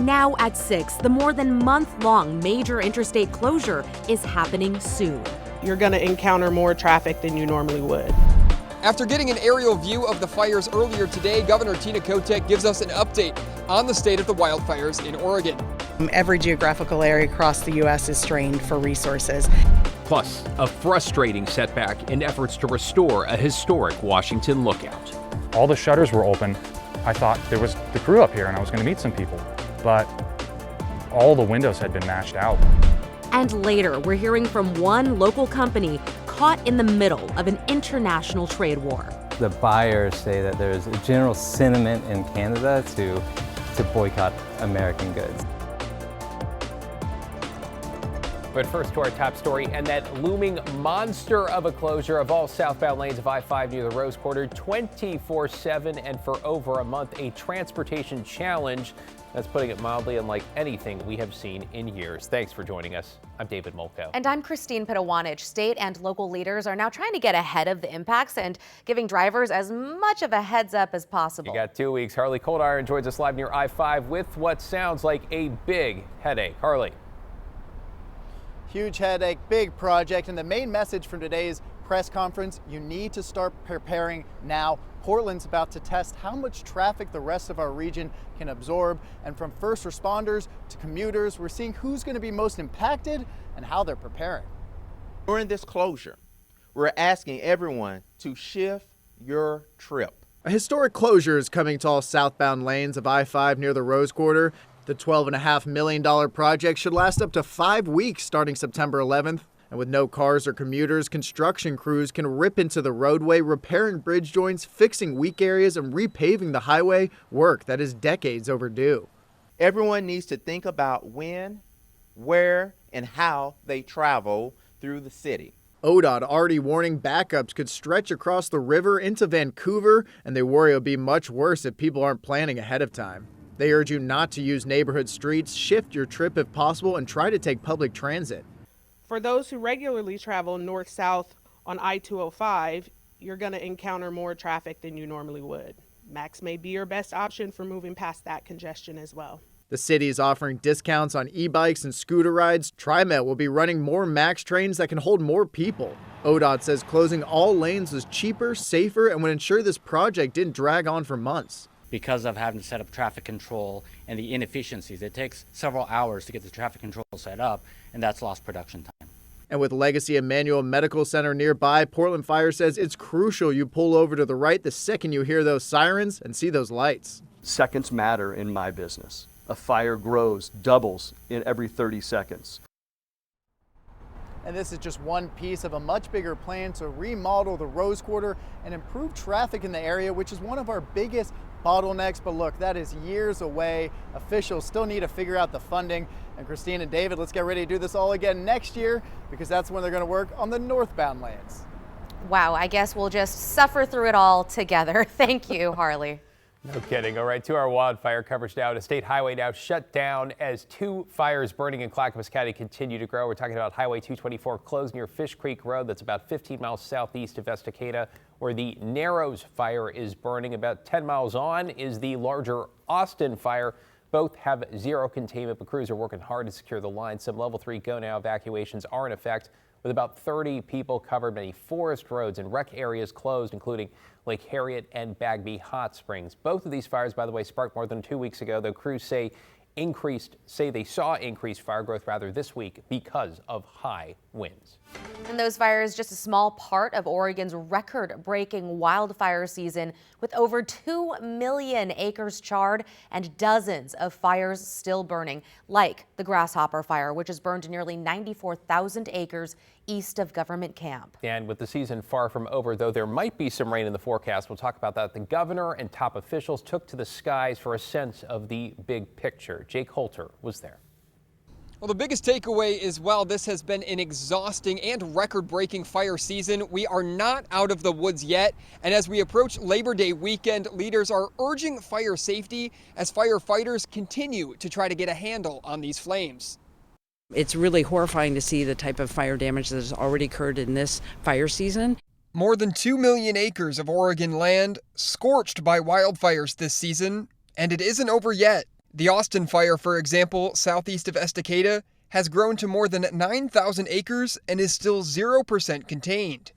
Now at 6, the more than month-long major interstate closure is happening soon. You're going to encounter more traffic than you normally would. After getting an aerial view of the fires earlier today, Governor Tina Kotek gives us an update on the state of the wildfires in Oregon. Every geographical area across the U.S. is strained for resources. Plus, a frustrating setback in efforts to restore a historic Washington lookout. All the shutters were open. I thought there was the crew up here and I was going to meet some people, but all the windows had been mashed out. And later, we're hearing from one local company caught in the middle of an international trade war. The buyers say that there's a general sentiment in Canada to boycott American goods. But first to our top story, and that looming monster of a closure of all southbound lanes of I-5 near the Rose Quarter 24/7 and for over a month, a transportation challenge that's, putting it mildly, unlike anything we have seen in years. Thanks for joining us. I'm David Molko. And I'm Christine Pitawanich. State and local leaders are now trying to get ahead of the impacts and giving drivers as much of a heads up as possible. You got 2 weeks. Harley Coldiron joins us live near I-5 with what sounds like a big headache. Harley. Huge headache, big project, and the main message from today's press conference, you need to start preparing now. Portland's about to test how much traffic the rest of our region can absorb, and from first responders to commuters, we're seeing who's going to be most impacted and how they're preparing. During this closure, we're asking everyone to shift your trip. A historic closure is coming to all southbound lanes of I-5 near the Rose Quarter. The $12.5 million project should last up to 5 weeks starting September 11th. And with no cars or commuters, construction crews can rip into the roadway, repairing bridge joints, fixing weak areas, and repaving the highway, work that is decades overdue. Everyone needs to think about when, where, and how they travel through the city. ODOT already warning backups could stretch across the river into Vancouver, and they worry it'll be much worse if people aren't planning ahead of time. They urge you not to use neighborhood streets, shift your trip if possible, and try to take public transit. For those who regularly travel north-south on I-205, you're going to encounter more traffic than you normally would. Max may be your best option for moving past that congestion as well. The city is offering discounts on e-bikes and scooter rides. TriMet will be running more Max trains that can hold more people. ODOT says closing all lanes was cheaper, safer, and would ensure this project didn't drag on for months. Because of having to set up traffic control and the inefficiencies. It takes several hours to get the traffic control set up, and that's lost production time. And with Legacy Emmanuel Medical Center nearby, Portland Fire says it's crucial you pull over to the right the second you hear those sirens and see those lights. Seconds matter in my business. A fire grows, doubles in every 30 seconds. And this is just one piece of a much bigger plan to remodel the Rose Quarter and improve traffic in the area, which is one of our biggest bottlenecks. But look, that is years away. Officials still need to figure out the funding. And Christine and David, let's get ready to do this all again next year, because that's when they're going to work on the northbound lanes. Wow, I guess we'll just suffer through it all together. Thank you, Harley. No kidding. All right, to our wildfire coverage now. A state highway now shut down as 2 fires burning in Clackamas County continue to grow. We're talking about Highway 224 closed near Fish Creek Road. That's about 15 miles southeast of Estacada, where the Narrows fire is burning. About 10 miles on is the larger Austin fire. Both have zero containment, but crews are working hard to secure the line. Some level 3 go now evacuations are in effect, with about 30 people covered, many forest roads and rec areas closed, including Lake Harriet and Bagby Hot Springs. Both of these fires, by the way, sparked more than 2 weeks ago, though crews say they saw increased fire growth this week because of high winds. And those fires just a small part of Oregon's record-breaking wildfire season, with over 2 million acres charred and dozens of fires still burning, like the Grasshopper Fire, which has burned nearly 94,000 acres east of Government Camp. And with the season far from over, though there might be some rain in the forecast, we'll talk about that. The governor and top officials took to the skies for a sense of the big picture. Jake Holter was there. Well, the biggest takeaway is, while this has been an exhausting and record-breaking fire season, we are not out of the woods yet. And as we approach Labor Day weekend, leaders are urging fire safety as firefighters continue to try to get a handle on these flames. It's really horrifying to see the type of fire damage that has already occurred in this fire season. More than 2 million acres of Oregon land scorched by wildfires this season, and it isn't over yet. The Austin fire, for example, southeast of Estacada, has grown to more than 9,000 acres and is still 0% contained.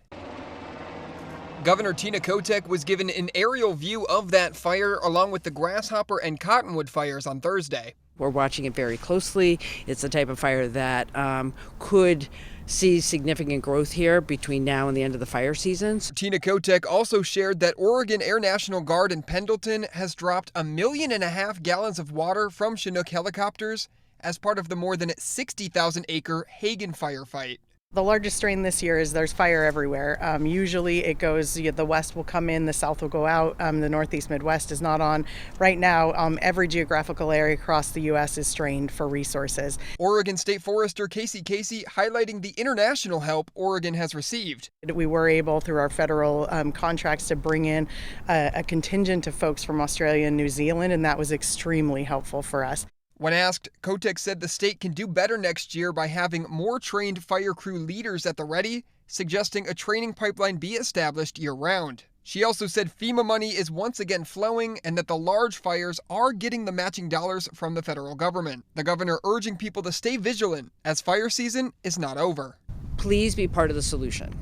Governor Tina Kotek was given an aerial view of that fire along with the Grasshopper and Cottonwood fires on Thursday. We're watching it very closely. It's the type of fire that could see significant growth here between now and the end of the fire seasons. Tina Kotek also shared that Oregon Air National Guard in Pendleton has dropped 1.5 million gallons of water from Chinook helicopters as part of the more than 60,000-acre Hagen firefight. The largest strain this year is there's fire everywhere. Usually it goes, the west will come in, the south will go out, the northeast Midwest is not on. Right now, every geographical area across the U.S. is strained for resources. Oregon State Forester Casey highlighting the international help Oregon has received. We were able, through our federal contracts, to bring in a contingent of folks from Australia and New Zealand, and that was extremely helpful for us. When asked, Kotek said the state can do better next year by having more trained fire crew leaders at the ready, suggesting a training pipeline be established year-round. She also said FEMA money is once again flowing and that the large fires are getting the matching dollars from the federal government. The governor urging people to stay vigilant as fire season is not over. Please be part of the solution.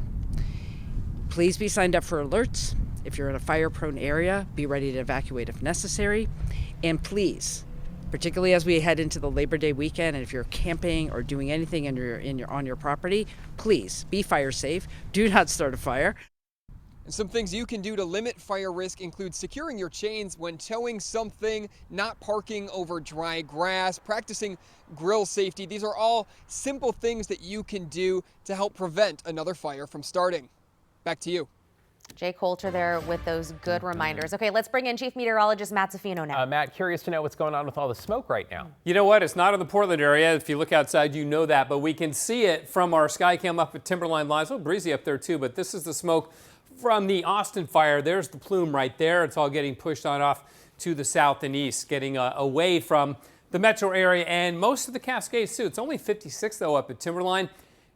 Please be signed up for alerts. If you're in a fire-prone area, be ready to evacuate if necessary. And please, particularly as we head into the Labor Day weekend, and if you're camping or doing anything on your property, please be fire safe. Do not start a fire. And some things you can do to limit fire risk include securing your chains when towing something, not parking over dry grass, practicing grill safety. These are all simple things that you can do to help prevent another fire from starting. Back to you. Jay Coulter there with those good reminders. Okay, let's bring in Chief Meteorologist Matt Zafino now. Matt, curious to know what's going on with all the smoke right now. You know what? It's not in the Portland area. If you look outside, you know that. But we can see it from our sky cam up at Timberline Lines. A little breezy up there, too. But this is the smoke from the Austin fire. There's the plume right there. It's all getting pushed on off to the south and east, getting away from the metro area and most of the Cascades, too. It's only 56, though, up at Timberline.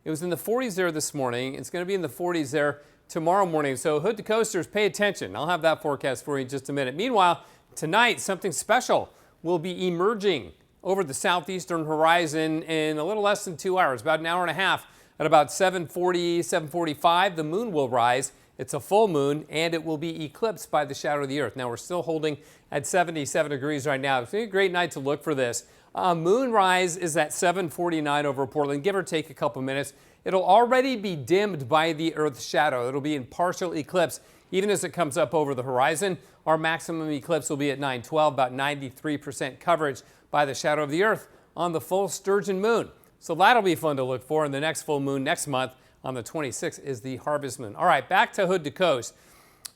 It was in the 40s there this morning. It's going to be in the 40s there tomorrow morning. So hood to coasters, pay attention. I'll have that forecast for you in just a minute. Meanwhile, tonight, something special will be emerging over the southeastern horizon in a little less than 2 hours, about an hour and a half. At about 7:40, 7:45, the moon will rise. It's a full moon, and it will be eclipsed by the shadow of the earth. Now, we're still holding at 77 degrees right now. It's a great night to look for this. Moonrise is at 7:49 over Portland, give or take a couple minutes. It'll already be dimmed by the Earth's shadow. It'll be in partial eclipse even as it comes up over the horizon. Our maximum eclipse will be at 9:12, about 93% coverage by the shadow of the Earth on the full sturgeon moon. So that'll be fun to look for. And the next full moon next month on the 26th is the harvest moon. All right, back to hood to coast.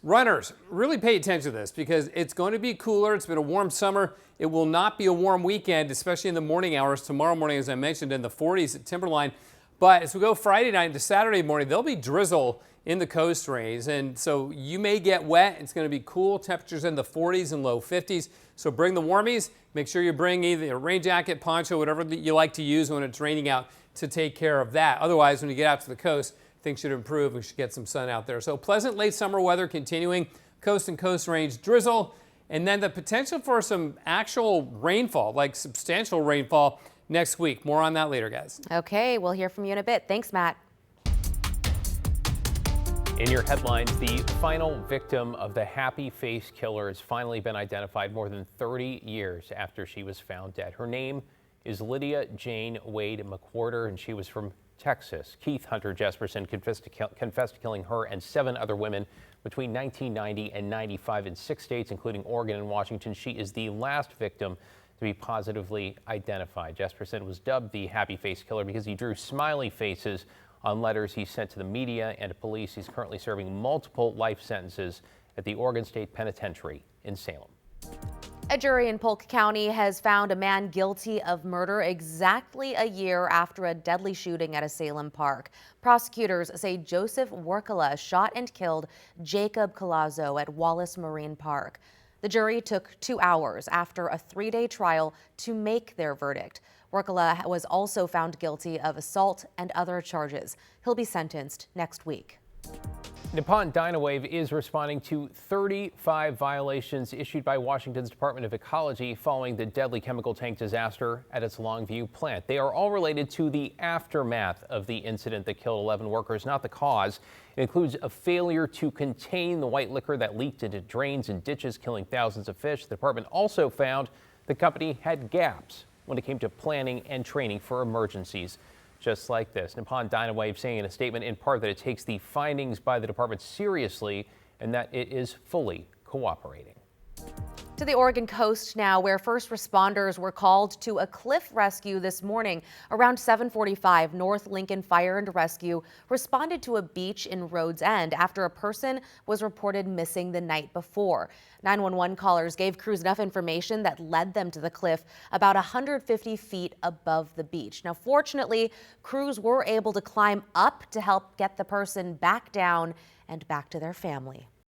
Runners, really pay attention to this because it's going to be cooler. It's been a warm summer. It will not be a warm weekend, especially in the morning hours. Tomorrow morning, as I mentioned, in the 40s at Timberline. But as we go Friday night into Saturday morning, there'll be drizzle in the coast range. And so you may get wet. It's going to be cool. Temperatures in the 40s and low 50s. So bring the warmies. Make sure you bring either a rain jacket, poncho, whatever that you like to use when it's raining out to take care of that. Otherwise, when you get out to the coast, things should improve. We should get some sun out there. So pleasant late summer weather continuing. Coast and coast range drizzle. And then the potential for some actual rainfall, like substantial rainfall next week. More on that later, guys. Okay, we'll hear from you in a bit. Thanks, Matt. In your headlines, the final victim of the Happy Face Killer has finally been identified more than 30 years after she was found dead. Her name is Lydia Jane Wade McWhorter, and she was from Texas. Keith Hunter Jesperson confessed to killing her and 7 other women between 1990 and 95 in 6 states, including Oregon and Washington. She is the last victim to be positively identified. Jesperson was dubbed the Happy Face Killer because he drew smiley faces on letters he sent to the media and to police. He's currently serving multiple life sentences at the Oregon State Penitentiary in Salem. A jury in Polk County has found a man guilty of murder exactly a year after a deadly shooting at a Salem park. Prosecutors say Joseph Workala shot and killed Jacob Collazo at Wallace Marine Park. The jury took 2 hours after a 3-day trial to make their verdict. Workala was also found guilty of assault and other charges. He'll be sentenced next week. Nippon Dynawave is responding to 35 violations issued by Washington's Department of Ecology following the deadly chemical tank disaster at its Longview plant. They are all related to the aftermath of the incident that killed 11 workers, not the cause. It includes a failure to contain the white liquor that leaked into drains and ditches, killing thousands of fish. The department also found the company had gaps when it came to planning and training for emergencies just like this. Nippon Dynawave saying in a statement in part that it takes the findings by the department seriously and that it is fully cooperating. To the Oregon coast now, where first responders were called to a cliff rescue this morning. Around 7:45, North Lincoln Fire and Rescue responded to a beach in Rhodes End after a person was reported missing the night before. 911 callers gave crews enough information that led them to the cliff about 150 feet above the beach. Now, fortunately, crews were able to climb up to help get the person back down and back to their family.